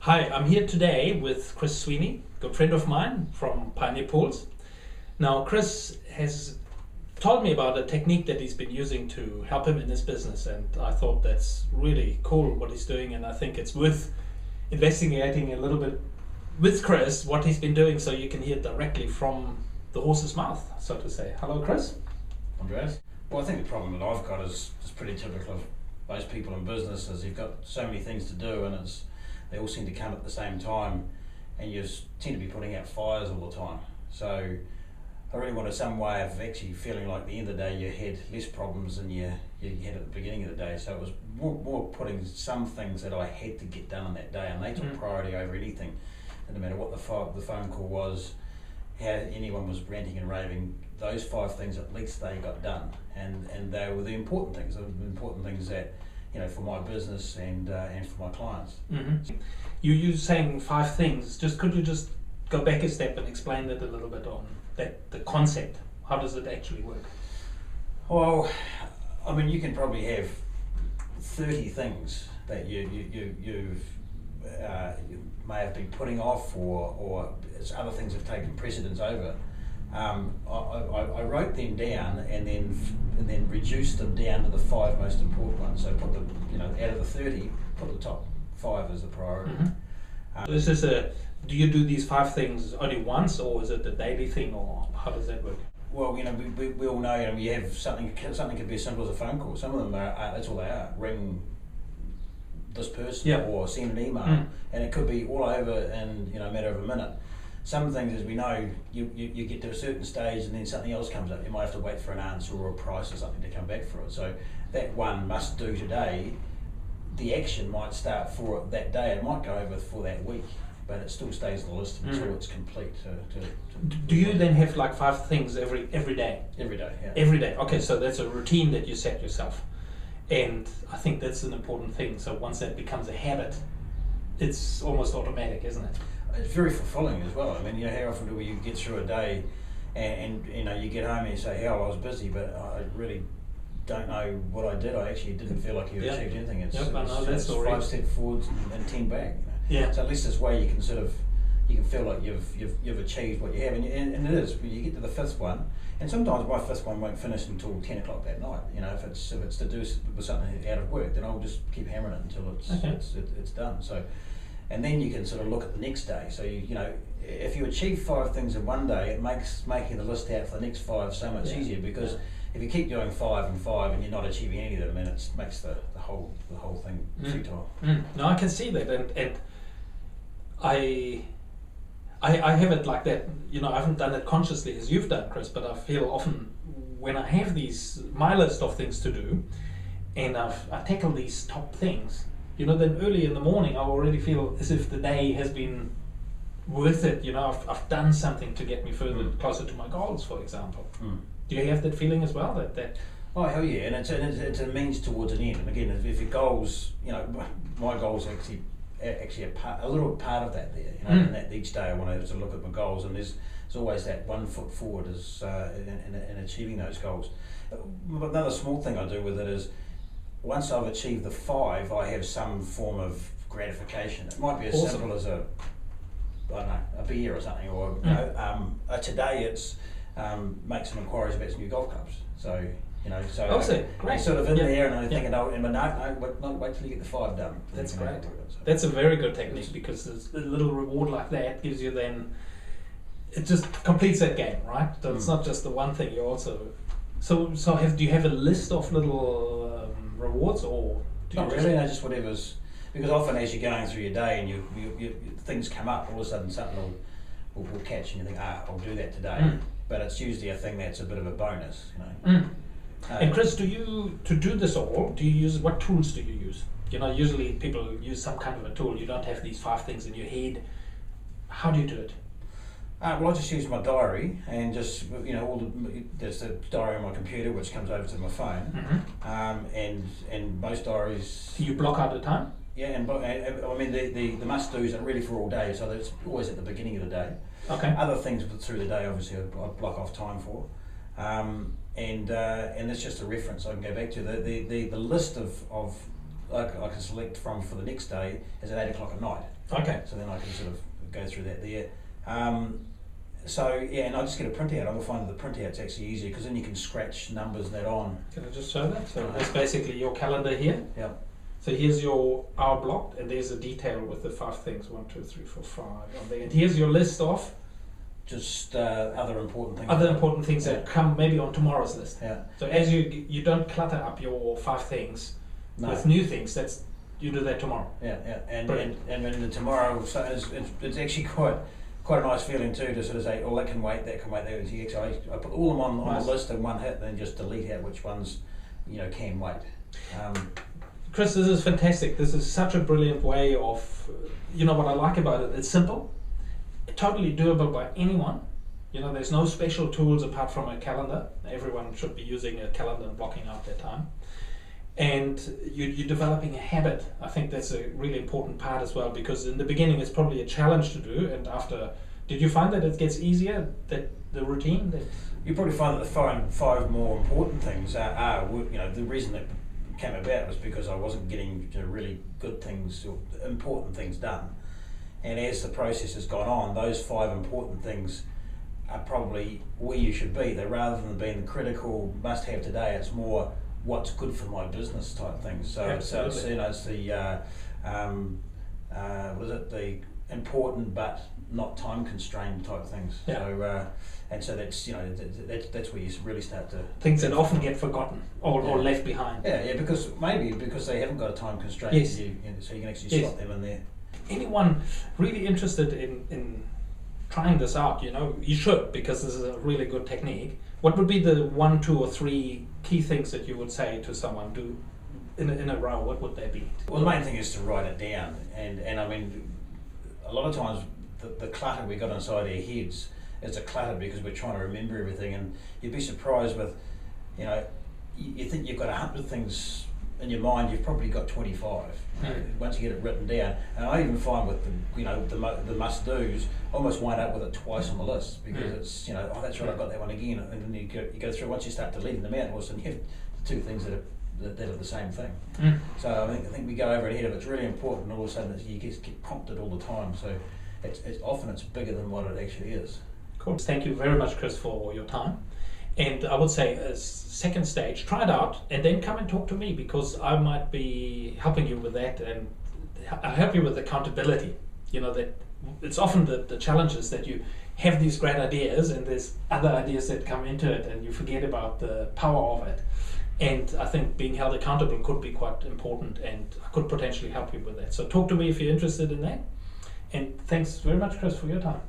Hi, I'm here today with Chris Sweeney, good friend of mine from Pioneer Pools. Now, Chris has told me about a technique that he's been using to help him in his business, and I thought that's really cool what he's doing, and I think it's worth investigating a little bit with Chris what he's been doing so you can hear directly from the horse's mouth, so to say. Hello, Chris. Andreas? Well, I think the problem that I've got is pretty typical of most people in business, is you've got so many things to do and they all seem to come at the same time, and you tend to be putting out fires all the time. So I really wanted some way of actually feeling like at the end of the day you had less problems than you had at the beginning of the day. So it was more putting some things that I had to get done on that day, and they took priority over anything. And no matter what the phone call was, how anyone was ranting and raving, those 5 things at least they got done, and they were the important things that, you know, for my business and for my clients. Mm-hmm. You saying 5 things. Could you just go back a step and explain that a little bit on the concept? How does it actually work? Well, I mean, you can probably have 30 things that you may have been putting off, or other things have taken precedence over. I wrote them down and then reduced them down to the 5 most important ones. So put out of the 30, put the top 5 as the priority. Mm-hmm. Do you do these 5 things only once, or is it a daily thing, or how does that work? Well, we all know, you have something could be as simple as a phone call. Some of them are that's all they are. Ring this person, or send an email, and it could be all over in a matter of a minute. Some things, as we know, you get to a certain stage and then something else comes up. You might have to wait for an answer or a price or something to come back for it. So that one must do today, the action might start for it that day. It might go over for that week, but it still stays on the list until it's complete. Do you then have like 5 things every day? Every day, yeah. Every day. Okay, so that's a routine that you set yourself. And I think that's an important thing. So once that becomes a habit, it's almost automatic, isn't it? It's very fulfilling as well. I mean, how often do you get through a day and you get home and you say, I was busy, but I really don't know what I did. I actually didn't feel like you achieved anything. It's 5 steps forward and 10 back. Yeah. So at least this way you can feel like you've achieved what you have, and it is. When you get to the 5th one, and sometimes my 5th one won't finish until 10 o'clock that night. If it's to do with something out of work, then I'll just keep hammering it until it's done. So. And then you can sort of look at the next day. So if you achieve 5 things in one day, it makes making the list out for the next 5 so much easier, because if you keep doing 5 and 5 and you're not achieving any of them, then it makes the whole thing futile. No, I can see that, and I have it like that. I haven't done it consciously as you've done, Chris, but I feel often when I have my list of things to do, and I tackle these top things, then early in the morning I already feel as if the day has been worth it. I've done something to get me further closer to my goals, for example. Do you have that feeling as well? That Oh, hell yeah, and it's a means towards an end. And again, if your goals, my goals actually a little part of that there. And that each day I want to look at my goals, and there's always that 1 foot forward in achieving those goals. But another small thing I do with it is, once I've achieved the 5, I have some form of gratification. It might be as simple as a beer or something, or today it's make some inquiries about some new golf clubs. So great. Sort of in there, and I'm thinking, wait till you get the 5 done. That's great. That's a very good technique, because a little reward like that gives you it just completes that game, right? So it's not just the one thing. You also do you have a list of little rewards, or not really? No, just whatever's, because often as you're going through your day and you things come up, all of a sudden something will catch, and you think, I'll do that today. But it's usually a thing that's a bit of a bonus, And Chris, to do this all, what tools do you use? Usually people use some kind of a tool. You don't have these 5 things in your head. How do you do it? Well, I just use my diary, and just there's the diary on my computer which comes over to my phone, and most diaries. Do you block out the time? Yeah, and I mean the must dos are really for all day, so that's always at the beginning of the day. Okay. Other things through the day, obviously, I block off time for, and it's just a reference I can go back to. The list of I can select from for the next day is at 8 o'clock at night. Okay. So then I can sort of go through that there. So yeah, and I just get a printout. I find that the printout's actually easier because then you can scratch numbers and that on. Can I just show that? So that's basically your calendar here. Yeah. So here's your hour blocked, and there's a detail with the 5 things, 1, 2, 3, 4, 5 on there. And here's your list of just other important things. Other important things that come maybe on tomorrow's list. Yeah. So as you don't clutter up your 5 things with new things. You do that tomorrow. Yeah, yeah, and then the tomorrow, so it's actually quite a nice feeling too to sort of say, oh, that can wait, that can wait. I put all of them on the list in one hit, and then just delete out which ones can wait. Chris, this is fantastic. This is such a brilliant way of, what I like about it. It's simple, totally doable by anyone. There's no special tools apart from a calendar. Everyone should be using a calendar and blocking out their time. And you're developing a habit. I think that's a really important part as well, because in the beginning it's probably a challenge to do, and after, did you find that it gets easier, that the routine? That you probably find that the five more important things are the reason that came about was because I wasn't getting really good things or important things done. And as the process has gone on, those 5 important things are probably where you should be. That rather than being the critical must-have today, it's more what's good for my business type things. So it's the the important but not time constrained type things. Yeah. So and so that's where you really start to things that often get forgotten or left behind. Yeah, because they haven't got a time constraint. Yes. So you can actually slot them in there. Anyone really interested in trying this out, you should, because this is a really good technique. What would be the 1, 2, or 3 key things that you would say to someone do in a row? What would they be? Well, the main thing is to write it down, and I mean, a lot of times the clutter we got inside our heads is a clutter because we're trying to remember everything, and you'd be surprised with, you think you've got 100 things in your mind, you've probably got 25. Once you get it written down, and I even find with the must-dos, I almost wind up with it twice on the list because it's oh, that's right, I've got that one again, and then you go through. Once you start deleting them out, all of a sudden you have 2 things that are the same thing. So I think we go over ahead of it. It's really important, and all of a sudden you get prompted all the time. So it's often bigger than what it actually is. Cool. Thank you very much, Chris, for your time. And I would say, as second stage, try it out and then come and talk to me, because I might be helping you with that, and I'll help you with accountability. That it's often the challenge is that you have these great ideas and there's other ideas that come into it and you forget about the power of it. And I think being held accountable could be quite important, and I could potentially help you with that. So talk to me if you're interested in that. And thanks very much, Chris, for your time.